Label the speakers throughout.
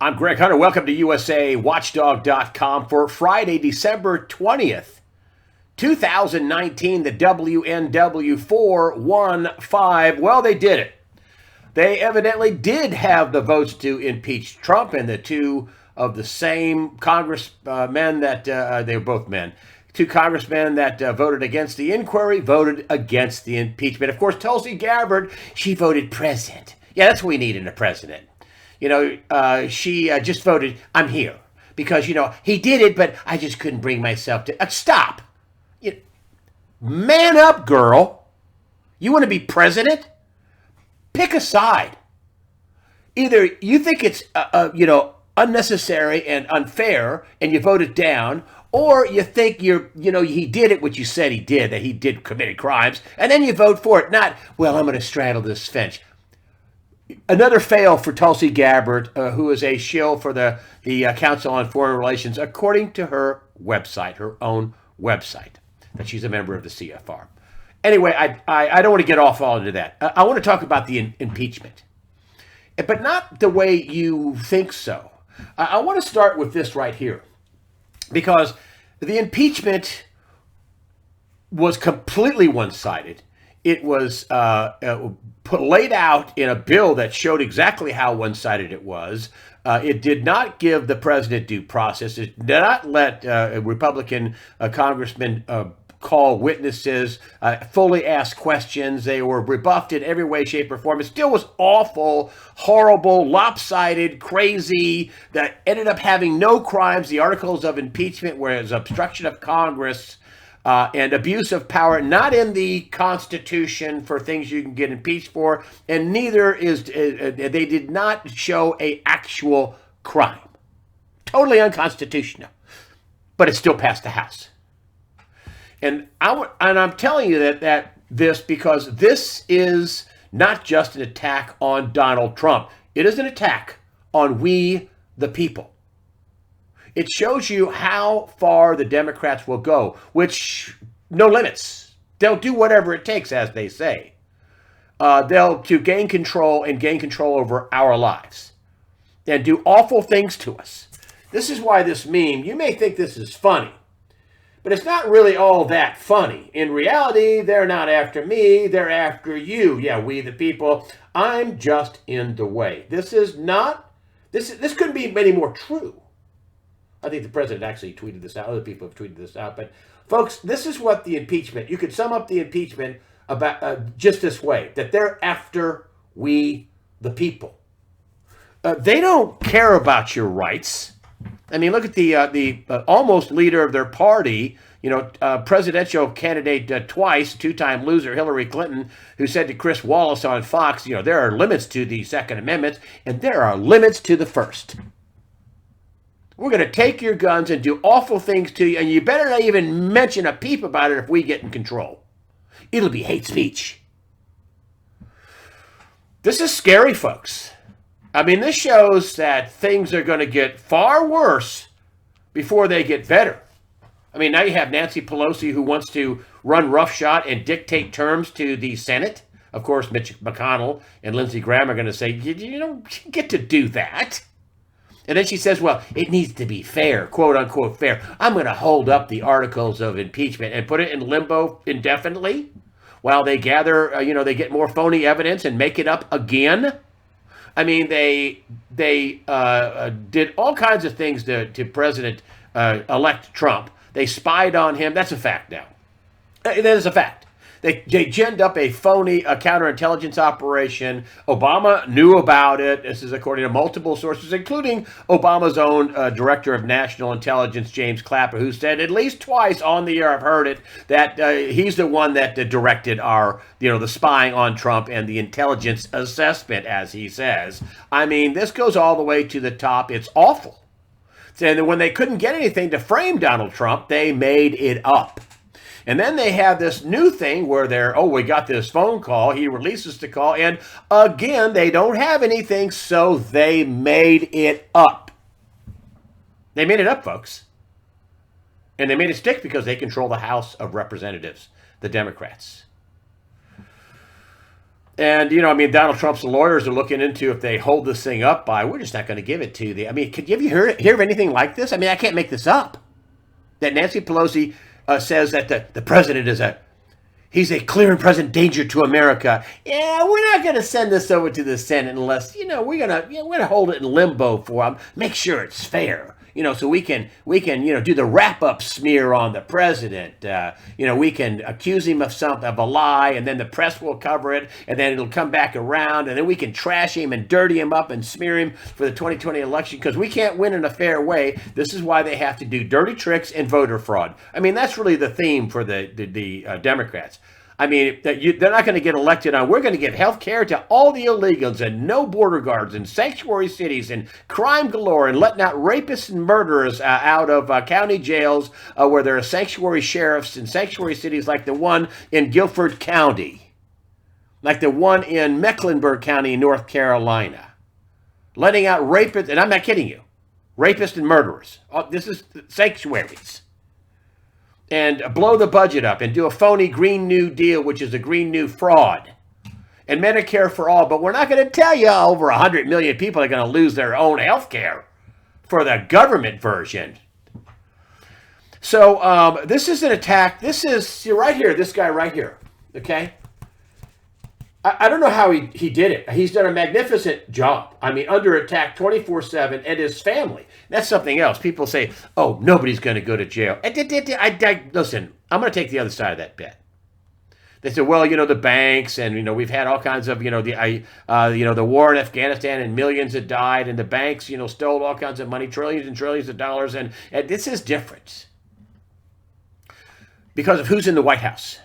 Speaker 1: I'm Greg Hunter. Welcome to USAWatchdog.com for Friday, December 20th, 2019, the WNW 415. Well, they did it. They evidently did have the votes to impeach Trump, and the two of the same congressmen that, they were both men, two congressmen that voted against the inquiry voted against the impeachment. Of course, Tulsi Gabbard, she voted president. Yeah, that's what we need in a president. She just voted, I'm here. Because, he did it, but I just couldn't bring myself to... stop. Man up, girl. You want to be president? Pick a side. Either you think it's, unnecessary and unfair, and you vote it down, or you think he did it, what you said he did, that he did committed crimes, and then you vote for it. Not, well, I'm going to straddle this fence. Another fail for Tulsi Gabbard, who is a shill for the Council on Foreign Relations, according to her website, her own website, that she's a member of the CFR. Anyway, I don't want to get off all into that. I want to talk about the impeachment, but not the way you think so. I want to start with this right here, because the impeachment was completely one-sided. It was laid out in a bill that showed exactly how one-sided it was. It did not give the president due process. It did not let Republican congressmen call witnesses, fully ask questions. They were rebuffed in every way, shape, or form. It still was awful, horrible, lopsided, crazy, that ended up having no crimes. The articles of impeachment were as obstruction of Congress, and abuse of power, not in the Constitution for things you can get impeached for, and neither is, they did not show a actual crime. Totally unconstitutional, but it still passed the House. And I'm telling you that because this is not just an attack on Donald Trump. It is an attack on we, the people. It shows you how far the Democrats will go, which, no limits. They'll do whatever it takes, as they say. They'll to gain control over our lives and do awful things to us. This is why this meme, you may think this is funny, but it's not really all that funny. In reality, they're not after me, they're after you. Yeah, we the people. I'm just in the way. This couldn't be any more true. I think the president actually tweeted this out. Other people have tweeted this out. But folks, this is what the impeachment, you could sum up the impeachment about just this way, that they're after we, the people. They don't care about your rights. I mean, look at the almost leader of their party, presidential candidate twice, two-time loser Hillary Clinton, who said to Chris Wallace on Fox, there are limits to the Second Amendment, and there are limits to the First. We're going to take your guns and do awful things to you, and you better not even mention a peep about it if we get in control. It'll be hate speech. This is scary, folks. I mean, this shows that things are going to get far worse before they get better. I mean, now you have Nancy Pelosi, who wants to run roughshod and dictate terms to the Senate. Of course, Mitch McConnell and Lindsey Graham are going to say, you don't get to do that. And then she says, well, it needs to be fair, quote unquote fair. I'm going to hold up the articles of impeachment and put it in limbo indefinitely while they gather, they get more phony evidence and make it up again. I mean, they did all kinds of things to President-elect Trump. They spied on him. That's a fact now. That is a fact. They ginned up a phony counterintelligence operation. Obama knew about it. This is according to multiple sources, including Obama's own director of national intelligence, James Clapper, who said at least twice on the air, I've heard it, that he's the one that directed the spying on Trump and the intelligence assessment, as he says. I mean, this goes all the way to the top. It's awful. And when they couldn't get anything to frame Donald Trump, they made it up. And then they have this new thing where we got this phone call. He releases the call. And again, they don't have anything, so they made it up. They made it up, folks. And they made it stick because they control the House of Representatives, the Democrats. And, I mean, Donald Trump's lawyers are looking into if they hold this thing up by, we're just not going to give it to the. I mean, have you hear of anything like this? I mean, I can't make this up. That Nancy Pelosi says that the president he's a clear and present danger to America. Yeah, we're not going to send this over to the Senate unless, we're going to hold it in limbo for them, make sure it's fair. So we can do the wrap-up smear on the president. We can accuse him of a lie, and then the press will cover it, and then it'll come back around, and then we can trash him and dirty him up and smear him for the 2020 election because we can't win in a fair way. This is why they have to do dirty tricks and voter fraud. I mean, that's really the theme for the Democrats. I mean, they're not going to get elected on. We're going to give health care to all the illegals and no border guards and sanctuary cities and crime galore and letting out rapists and murderers out of county jails where there are sanctuary sheriffs in sanctuary cities like the one in Guilford County, like the one in Mecklenburg County, North Carolina. Letting out rapists, and I'm not kidding you, rapists and murderers. This is sanctuaries. And blow the budget up and do a phony Green New Deal, which is a Green New fraud. And Medicare for all. But we're not going to tell you over 100 million people are going to lose their own health care for the government version. So this is an attack. This is right here, this guy right here. Okay? I don't know how he did it. He's done a magnificent job. I mean, under attack 24/7, and his family. That's something else. People say, oh, nobody's going to go to jail. Listen, I'm going to take the other side of that bet. They said, well, the banks, and, we've had all kinds of, the war in Afghanistan, and millions that died, and the banks, stole all kinds of money, trillions and trillions of dollars, and this is different because of who's in the White House.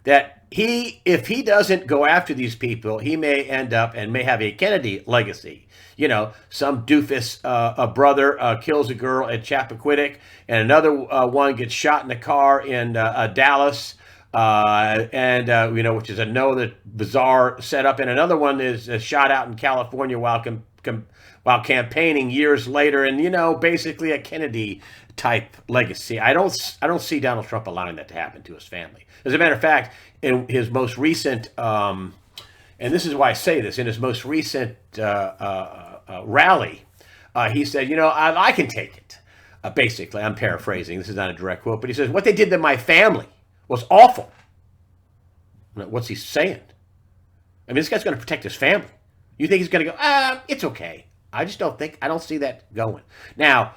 Speaker 1: That if he doesn't go after these people, he may end up and may have a Kennedy legacy. Some doofus, a brother kills a girl at Chappaquiddick, and another one gets shot in the car in Dallas, which is another bizarre setup, and another one is shot out in California while campaigning years later, and basically a Kennedy type legacy. I don't see Donald Trump allowing that to happen to his family. As a matter of fact, in his most recent, and this is why I say this, in his most recent rally, he said, I can take it. Basically, I'm paraphrasing. This is not a direct quote, but he says, what they did to my family was awful. What's he saying? I mean, this guy's going to protect his family. You think he's going to go, it's okay. I don't see that going. Now,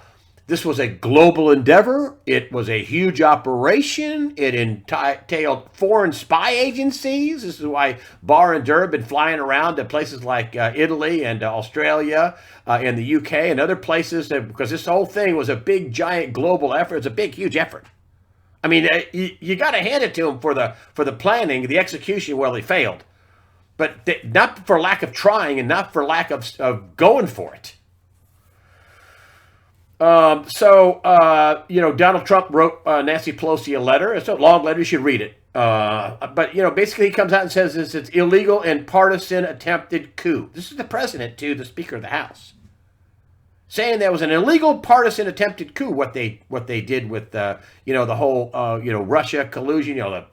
Speaker 1: this was a global endeavor. It was a huge operation. It entailed foreign spy agencies. This is why Barr and Durr have been flying around to places like Italy and Australia and the UK and other places because this whole thing was a big, giant global effort. It's a big, huge effort. I mean, you got to hand it to them for the planning, the execution. Well, they failed, but not for lack of trying and not for lack of going for it. Donald Trump wrote Nancy Pelosi a letter. It's a long letter. You should read it. But basically he comes out and says it's illegal and partisan attempted coup. This is the president to the Speaker of the House, saying there was an illegal partisan attempted coup. What they did with the whole Russia collusion. The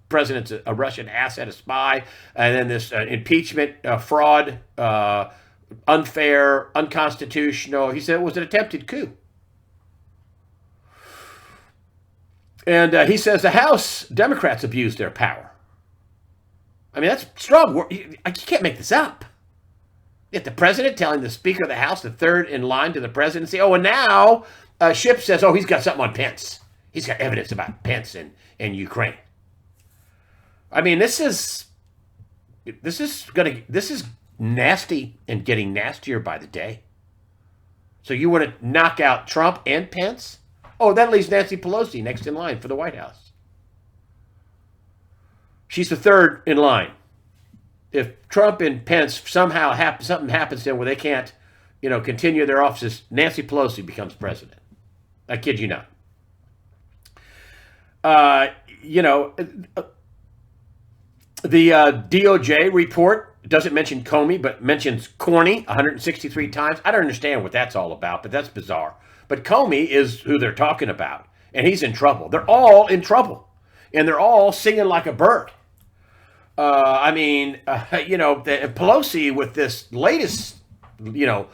Speaker 1: president's a Russian asset, a spy, and then this impeachment fraud. Unfair, unconstitutional. He said it was an attempted coup. And he says the House Democrats abused their power. I mean, that's strong. You can't make this up. Yet the president telling the Speaker of the House, the third in line to the presidency, and now Schiff says, he's got something on Pence. He's got evidence about Pence in Ukraine. I mean, this is nasty and getting nastier by the day. So you want to knock out Trump and Pence? Oh, that leaves Nancy Pelosi next in line for the White House. She's the third in line. If Trump and Pence somehow something happens to them where they can't, continue their offices, Nancy Pelosi becomes president. I kid you not. The DOJ report doesn't mention Comey, but mentions Corney 163 times. I don't understand what that's all about, but that's bizarre. But Comey is who they're talking about, and he's in trouble. They're all in trouble, and they're all singing like a bird. Pelosi with this latest, you know,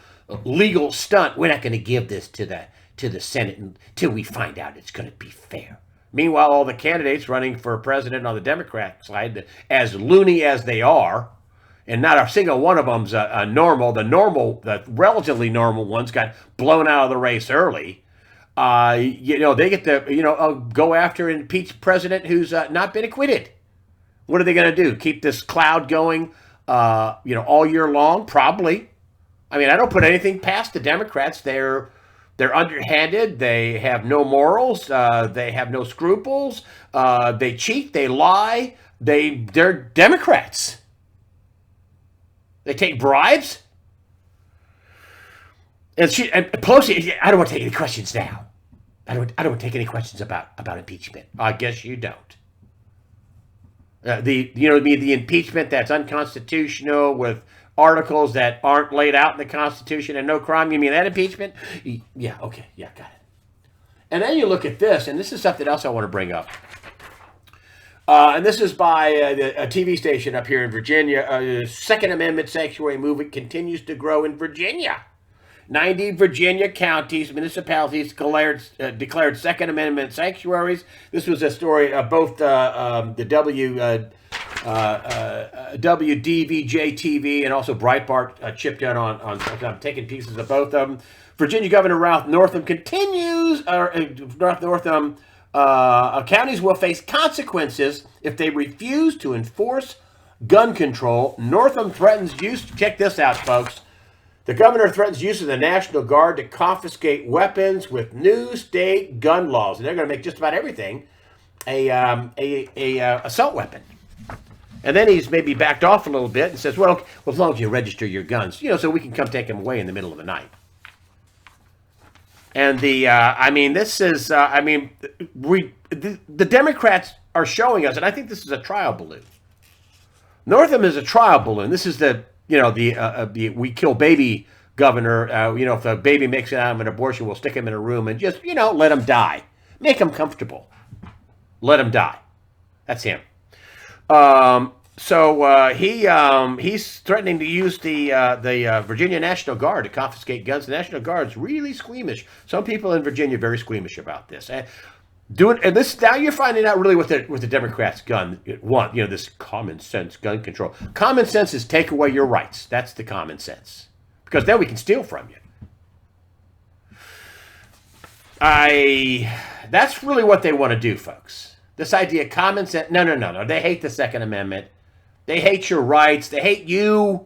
Speaker 1: legal stunt. We're not going to give this to the Senate until we find out it's going to be fair. Meanwhile, all the candidates running for president on the Democrat side, as loony as they are, and not a single one of them's a normal. The relatively normal ones got blown out of the race early. They get to go after and impeach president who's not been acquitted. What are they going to do? Keep this cloud going, all year long? Probably. I mean, I don't put anything past the Democrats. They're underhanded. They have no morals. They have no scruples. They cheat. They lie. They're Democrats. They take bribes. And Pelosi, I don't want to take any questions now. I don't want to take any questions about impeachment. I guess you don't. The impeachment that's unconstitutional with articles that aren't laid out in the Constitution and no crime. You mean that impeachment? Yeah, okay, yeah, got it. And then you look at this, and this is something else I want to bring up. And this is by a TV station up here in Virginia. Second Amendment sanctuary movement continues to grow in Virginia. 90 Virginia counties, municipalities declared Second Amendment sanctuaries. This was a story of both the WDVJ-TV and also Breitbart chipped in on I'm taking pieces of both of them. Virginia Governor Ralph Northam counties will face consequences if they refuse to enforce gun control. Northam threatens use. Check this out, folks. The governor threatens use of the National Guard to confiscate weapons with new state gun laws, and they're going to make just about everything a assault weapon. And then he's maybe backed off a little bit and says, well, as long as you register your guns, so we can come take them away in the middle of the night. And the Democrats are showing us, and I think this is a trial balloon. Northam is a trial balloon. This is the we kill baby governor. If a baby makes it out of an abortion, we'll stick him in a room and just, let him die. Make him comfortable. Let him die. That's him. He's threatening to use the Virginia National Guard to confiscate guns. The National Guard's really squeamish. Some people in Virginia are very squeamish about this. And this now you're finding out really what the Democrats want. This common sense gun control. Common sense is take away your rights. That's the common sense, because then we can steal from you. That's really what they want to do, folks. This idea of common sense. No. They hate the Second Amendment. They hate your rights. They hate you.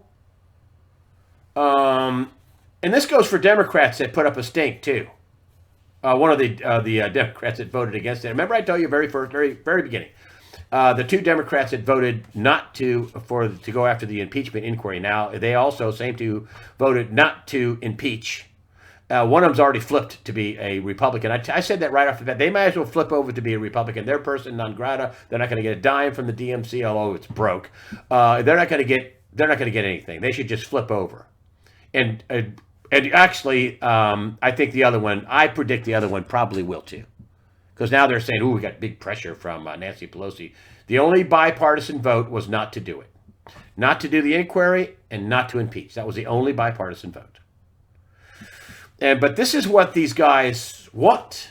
Speaker 1: And this goes for Democrats that put up a stink too. One of the Democrats that voted against it. Remember, I told you very beginning, the two Democrats that voted not to go after the impeachment inquiry. Now they also voted not to impeach. One of them's already flipped to be a Republican. I said that right off the bat. They might as well flip over to be a Republican. They're person non grata. They're not going to get a dime from the DMC, although it's broke. They're not going to get anything. They should just flip over. And actually, I think I predict the other one probably will too. Because now they're saying, we got big pressure from Nancy Pelosi. The only bipartisan vote was not to do it. Not to do the inquiry and not to impeach. That was the only bipartisan vote. But this is what these guys want.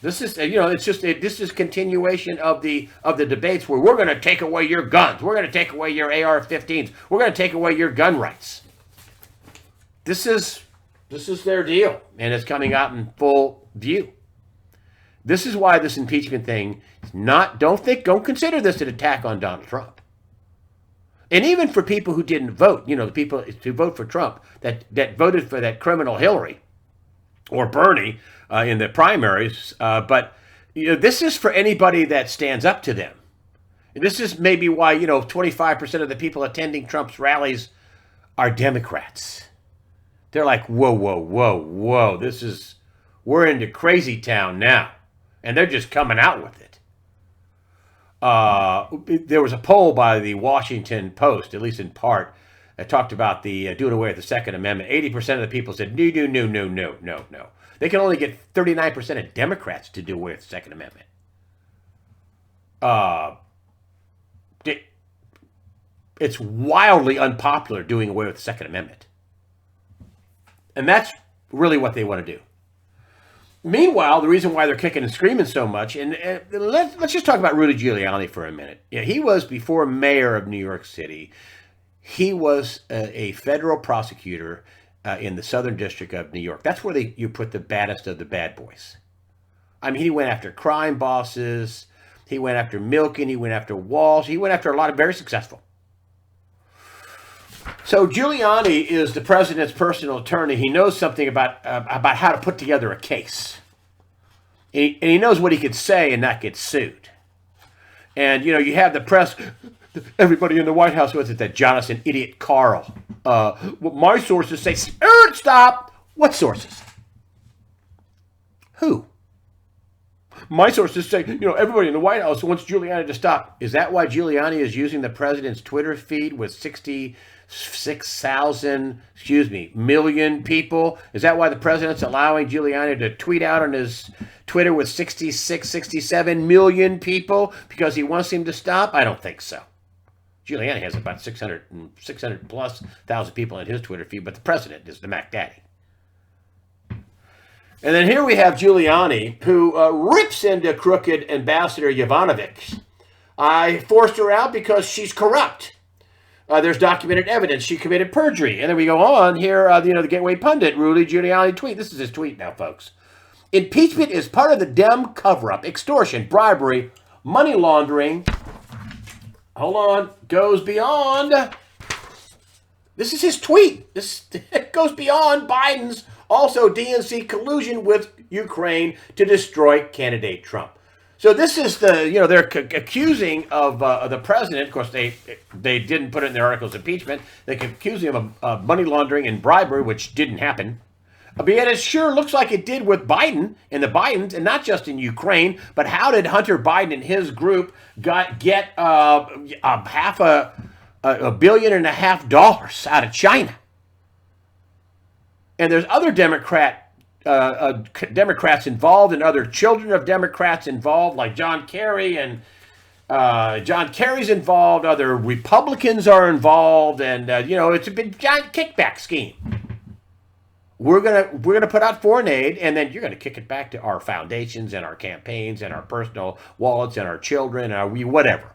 Speaker 1: This is, this is continuation of the debates where we're going to take away your guns. We're going to take away your AR-15s. We're going to take away your gun rights. This is their deal, and it's coming out in full view. This is why this impeachment thing is not. Don't consider this an attack on Donald Trump. And even for people who didn't vote, the people who vote for Trump that voted for that criminal Hillary or Bernie in the primaries, but this is for anybody that stands up to them. And this is maybe why 25% of the people attending Trump's rallies are Democrats. They're like, whoa, we're into crazy town now. And they're just coming out with it. There was a poll by the Washington Post, at least in part, that talked about the doing away with the Second Amendment. 80% of the people said, no. They can only get 39% of Democrats to do away with the Second Amendment. it's wildly unpopular doing away with the Second Amendment. And that's really what they want to do. Meanwhile, the reason why they're kicking and screaming so much, and let's just talk about Rudy Giuliani for a minute. Yeah, he was, before mayor of New York City, he was a federal prosecutor in the Southern District of New York. That's where you put the baddest of the bad boys. I mean, he went after crime bosses, he went after Milken, he went after Walsh, he went after a lot of very successful. So Giuliani is the president's personal attorney. He knows something about how to put together a case. And he knows what he could say and not get sued. And, you know, you have the press, everybody in the White House, was it that Jonathan idiot Carl? My sources say, stop. What sources? Who? My sources say, you know, everybody in the White House wants Giuliani to stop. Is that why Giuliani is using the president's Twitter feed with 66,000, million people? Is that why the president's allowing Giuliani to tweet out on his Twitter with 66, 67 million people because he wants him to stop? I don't think so. Giuliani has about 600 plus thousand people in his Twitter feed, but the president is the Mac Daddy. And then here we have Giuliani, who rips into crooked Ambassador Yovanovitch. I forced her out because she's corrupt. There's documented evidence she committed perjury. And then we go on here, the Gateway Pundit, Rudy Giuliani tweet. This is his tweet now, folks. Impeachment is part of the Dem cover-up. Extortion, bribery, money laundering. Hold on. Goes beyond. This is his tweet. It goes beyond Biden's. Also, DNC collusion with Ukraine to destroy candidate Trump. So this is they're accusing of the president. Of course, they didn't put it in their articles of impeachment. They accuse him of money laundering and bribery, which didn't happen. But yet it sure looks like it did with Biden and the Bidens, and not just in Ukraine. But how did Hunter Biden and his group get $500 million out of China? And there's other Democrats involved and other children of Democrats involved, like John Kerry, and John Kerry's involved. Other Republicans are involved, and it's a big giant kickback scheme. We're gonna put out foreign aid, and then you're gonna kick it back to our foundations and our campaigns and our personal wallets and our children and whatever.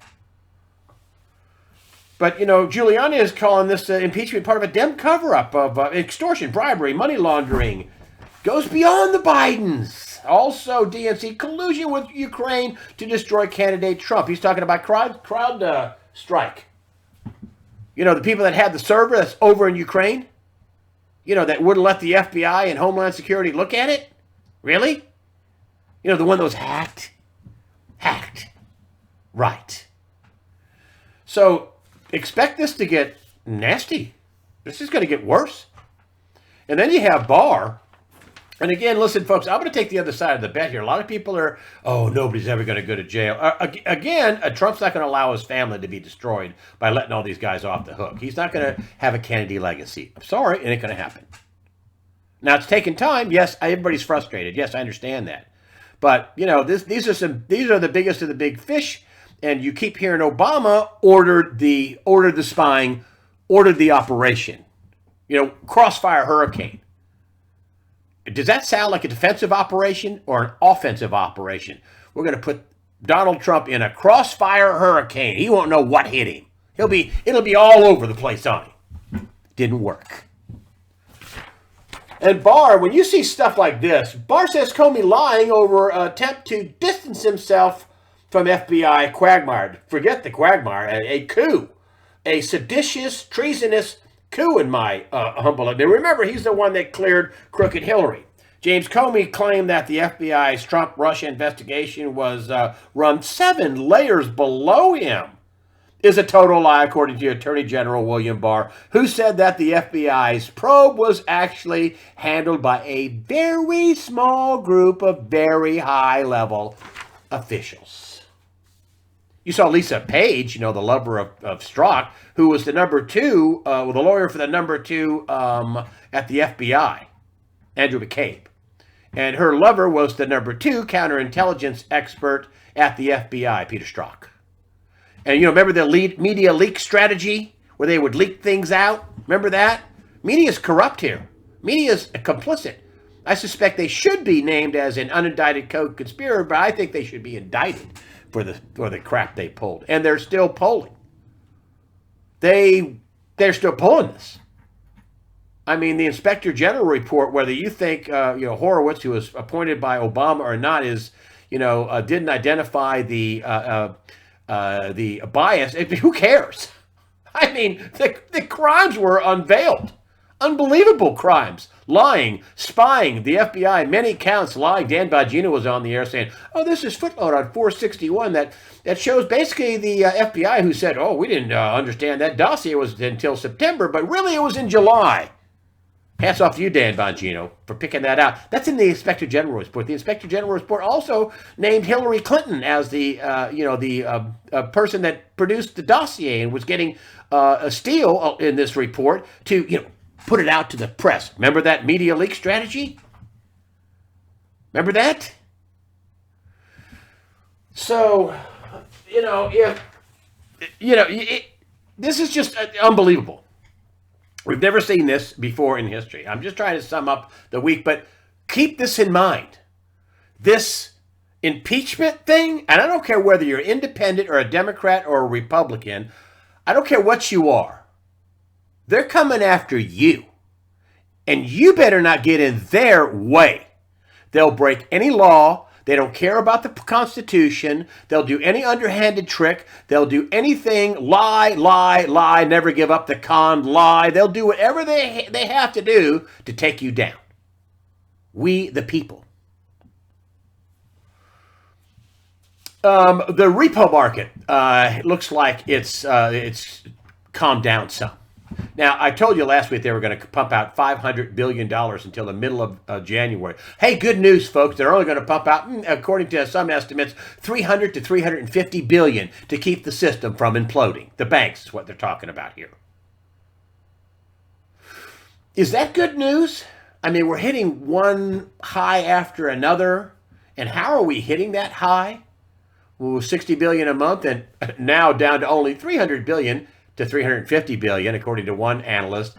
Speaker 1: But, Giuliani is calling this impeachment part of a Dem cover-up of extortion, bribery, money laundering. Goes beyond the Bidens. Also, DNC collusion with Ukraine to destroy candidate Trump. He's talking about crowd strike. The people that had the server that's over in Ukraine, that wouldn't let the FBI and Homeland Security look at it. Really? The one that was hacked. Right. So expect this to get nasty. This is going to get worse. And then you have Barr. And again, listen, folks, I'm going to take the other side of the bet here. A lot of people are, nobody's ever going to go to jail. Trump's not going to allow his family to be destroyed by letting all these guys off the hook. He's not going to have a Kennedy legacy. I'm sorry, it ain't going to happen. Now, it's taking time. Yes, everybody's frustrated. Yes, I understand that. But, these are the biggest of the big fish. And you keep hearing Obama ordered the spying, ordered the operation. Crossfire hurricane. Does that sound like a defensive operation or an offensive operation? We're going to put Donald Trump in a crossfire hurricane. He won't know what hit him. It'll be all over the place on him. Didn't work. And Barr, when you see stuff like this, Barr says Comey lying over attempt to distance himself from FBI quagmire. Forget the quagmire, a coup, a seditious, treasonous coup in my humble opinion. Remember, he's the one that cleared crooked Hillary. James Comey claimed that the FBI's Trump-Russia investigation was run 7 layers below him. Is a total lie, according to Attorney General William Barr, who said that the FBI's probe was actually handled by a very small group of very high-level officials. You saw Lisa Page, the lover of Strzok, who was the number 2, the lawyer for the number 2 at the FBI, Andrew McCabe. And her lover was the number 2 counterintelligence expert at the FBI, Peter Strzok. And remember the media leak strategy? where they would leak things out. Remember that? Media is corrupt here. Media is complicit. I suspect they should be named as an unindicted co-conspirator, but I think they should be indicted for the crap they pulled. And they're still polling. They're still pulling this. I mean, the Inspector General report, whether you think Horowitz, who was appointed by Obama or not, didn't identify the bias. Who cares? I mean, the crimes were unveiled. Unbelievable crimes. Lying, spying, the FBI, many counts lying. Dan Bongino was on the air saying, oh, this is footnote on 461 that shows basically the FBI who said, oh, we didn't understand that dossier was until September, but really it was in July. Hats off to you, Dan Bongino, for picking that out. That's in the Inspector General report. The Inspector General report also named Hillary Clinton as the person that produced the dossier and was getting a steal in this report to put it out to the press. Remember that media leak strategy? Remember that? So, this is just unbelievable. We've never seen this before in history. I'm just trying to sum up the week, but keep this in mind. This impeachment thing, and I don't care whether you're independent or a Democrat or a Republican, I don't care what you are. They're coming after you. And you better not get in their way. They'll break any law. They don't care about the Constitution. They'll do any underhanded trick. They'll do anything, lie, never give up the con, lie. They'll do whatever they have to do to take you down. We, the people. The repo market looks like it's calmed down some. Now, I told you last week they were going to pump out $500 billion until the middle of January. Hey, good news, folks. They're only going to pump out, according to some estimates, $300 to $350 billion to keep the system from imploding. The banks is what they're talking about here. Is that good news? I mean, we're hitting one high after another. And how are we hitting that high? Well, $60 billion a month and now down to only $300 billion to $350 billion, according to one analyst,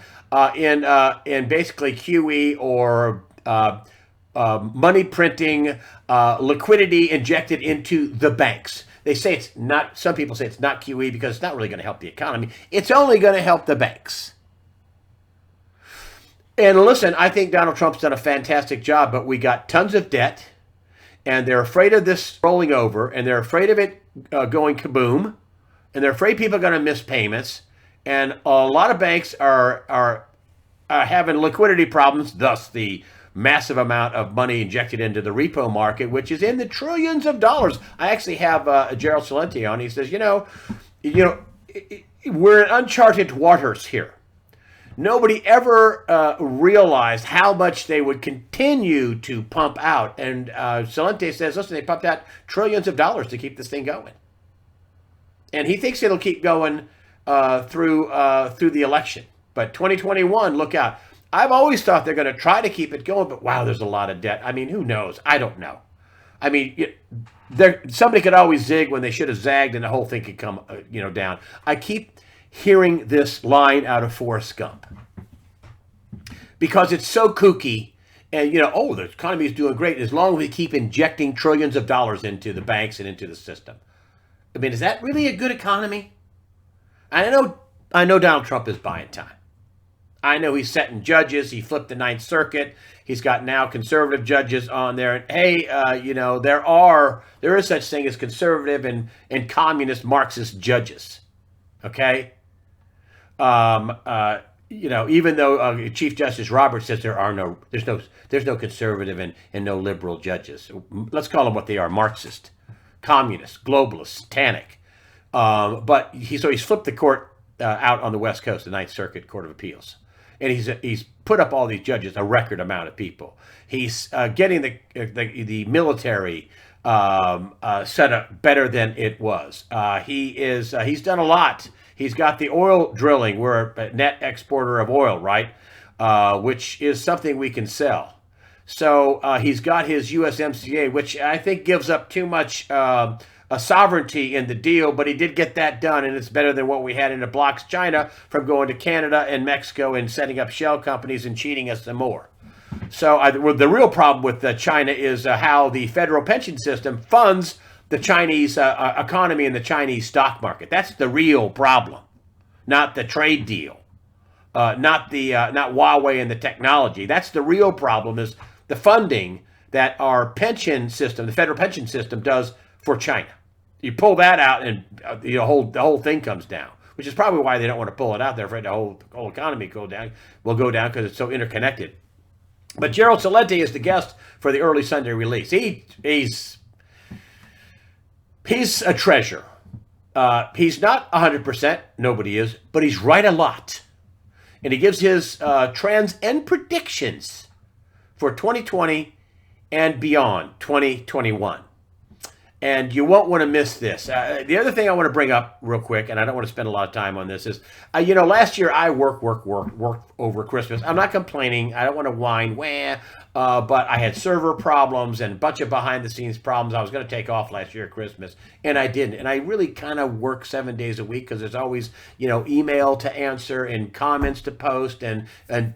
Speaker 1: in basically QE or money printing, liquidity injected into the banks. They say it's not. Some people say it's not QE because it's not really going to help the economy. It's only going to help the banks. And listen, I think Donald Trump's done a fantastic job, but we got tons of debt, and they're afraid of this rolling over, and they're afraid of it going kaboom. And they're afraid people are going to miss payments. And a lot of banks are having liquidity problems, thus the massive amount of money injected into the repo market, which is in the trillions of dollars. I actually have Gerald Celente on. He says, we're in uncharted waters here. Nobody ever realized how much they would continue to pump out. And Celente says, listen, they pumped out trillions of dollars to keep this thing going. And he thinks it'll keep going through the election. But 2021, look out. I've always thought they're going to try to keep it going, but wow, there's a lot of debt. I mean, who knows? I don't know. I mean, somebody could always zig when they should have zagged, and the whole thing could come, down. I keep hearing this line out of Forrest Gump because it's so kooky. And, the economy is doing great as long as we keep injecting trillions of dollars into the banks and into the system. I mean, is that really a good economy? I know Donald Trump is buying time. I know he's setting judges. He flipped the Ninth Circuit. He's got now conservative judges on there. And hey, there is such thing as conservative and communist Marxist judges. Okay? Even though Chief Justice Roberts says there's no conservative and no liberal judges. Let's call them what they are: Marxist, communist, globalist, satanic. But he's flipped the court out on the West Coast, the Ninth Circuit Court of Appeals, and he's put up all these judges, a record amount of people. He's getting the military set up better than it was. He's done a lot. He's got the oil drilling. We're a net exporter of oil, right? Which is something we can sell. So he's got his USMCA, which I think gives up too much sovereignty in the deal, but he did get that done, and it's better than what we had, and it blocks China from going to Canada and Mexico and setting up shell companies and cheating us some more. So well, the real problem with China is how the federal pension system funds the Chinese economy and the Chinese stock market. That's the real problem, not the trade deal, not Huawei and the technology. That's the real problem, is the funding that our pension system, the federal pension system, does for China. You pull that out, and the whole thing comes down, which is probably why they don't want to pull it out. They're afraid the whole economy will go down because it's so interconnected. But Gerald Celente is the guest for the early Sunday release. He's a treasure. He's not 100%, nobody is, but he's right a lot. And he gives his trends and predictions for 2020 and beyond, 2021. And you won't want to miss this. The other thing I want to bring up real quick, and I don't want to spend a lot of time on this, is, last year I worked over Christmas. I'm not complaining. I don't want to whine, but I had server problems and a bunch of behind-the-scenes problems. I was going to take off last year at Christmas, and I didn't. And I really kind of work 7 days a week because there's always, email to answer and comments to post and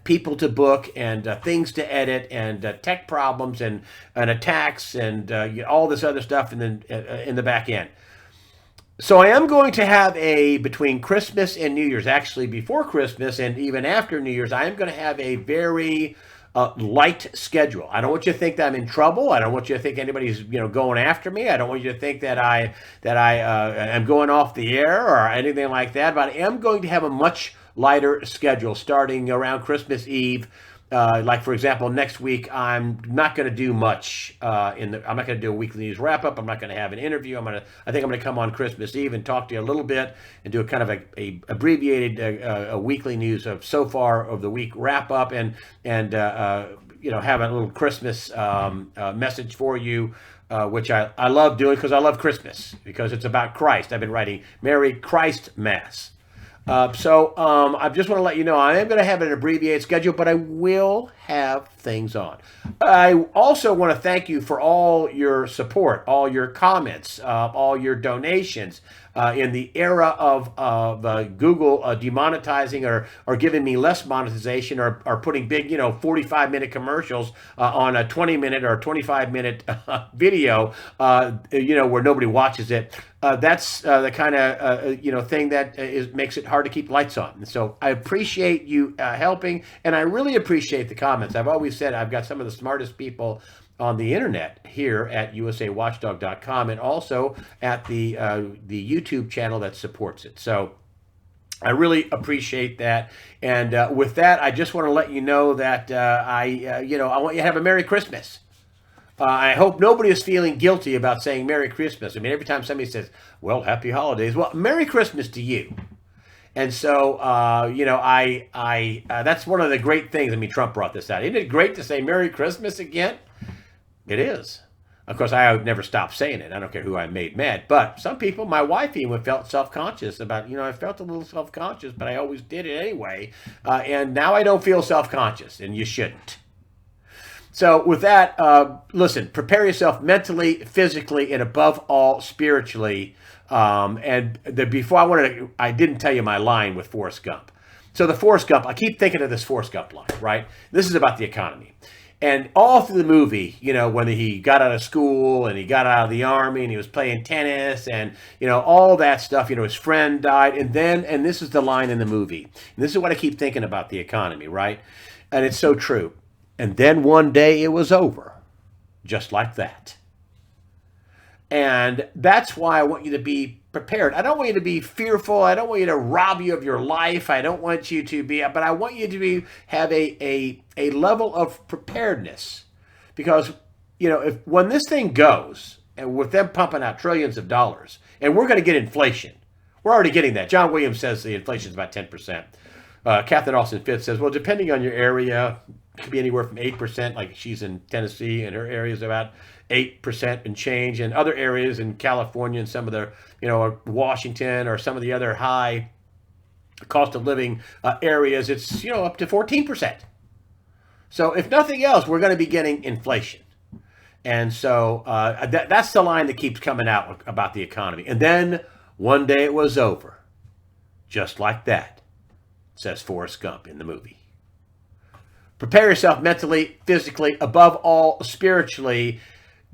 Speaker 1: people to book and things to edit and tech problems and attacks and all this other stuff in the back end. So I am going to have between Christmas and New Year's, actually before Christmas and even after New Year's, I am going to have a very light schedule. I don't want you to think that I'm in trouble. I don't want you to think anybody's going after me. I don't want you to think that I am going off the air or anything like that. But I am going to have a much lighter schedule starting around Christmas Eve. Like, for example, next week, I'm not going to do much. I'm not going to do a weekly news wrap up. I'm not going to have an interview. I think I'm going to come on Christmas Eve and talk to you a little bit and do a kind of a abbreviated a weekly news of so far of the week wrap up and have a little Christmas message for you. Which I love doing because I love Christmas, because it's about Christ. I've been writing Merry Christ Mass. So I just want to let you know I am going to have an abbreviated schedule, but I will have things on. I also want to thank you for all your support, all your comments, all your donations in the era of Google demonetizing or giving me less monetization or putting big 45-minute commercials on a 20-minute or 25-minute video where nobody watches it. That's the kind of thing that makes it hard to keep lights on. And so I appreciate you helping, and I really appreciate the comments. I've always said I've got some of the smartest people on the internet here at usawatchdog.com and also at the YouTube channel that supports it. So I really appreciate that. And with that, I just want to let you know that I want you to have a Merry Christmas. I hope nobody is feeling guilty about saying Merry Christmas. I mean, every time somebody says, well, Happy Holidays, well, Merry Christmas to you. And so, that's one of the great things. I mean, Trump brought this out. Isn't it great to say Merry Christmas again? It is. Of course, I would never stop saying it. I don't care who I made mad. But some people, my wife even felt self-conscious about, I felt a little self-conscious, but I always did it anyway. And now I don't feel self-conscious, and you shouldn't. So with that, listen, prepare yourself mentally, physically, and above all, spiritually. I didn't tell you my line with Forrest Gump. So the Forrest Gump, I keep thinking of this Forrest Gump line, right? This is about the economy. And all through the movie, when he got out of school and he got out of the army and he was playing tennis and, all that stuff, his friend died. And this is the line in the movie. And this is what I keep thinking about the economy, right? And it's so true. And then one day it was over, just like that. And that's why I want you to be prepared. I don't want you to be fearful. I don't want you to rob you of your life. I don't want you to be, but I want you to have a level of preparedness. Because, when this thing goes, and with them pumping out trillions of dollars, and we're going to get inflation. We're already getting that. John Williams says the inflation is about 10%. Catherine Austin Fitz says, well, depending on your area, it could be anywhere from 8%, like she's in Tennessee, and her area is about 8% and change. And other areas in California and some of the, Washington or some of the other high cost of living areas, it's, up to 14%. So if nothing else, we're going to be getting inflation. And so that's the line that keeps coming out about the economy. And then one day it was over. Just like that, says Forrest Gump in the movie. Prepare yourself mentally, physically, above all, spiritually.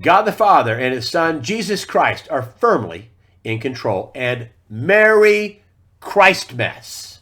Speaker 1: God the Father and his Son, Jesus Christ, are firmly in control. And Merry Christmas.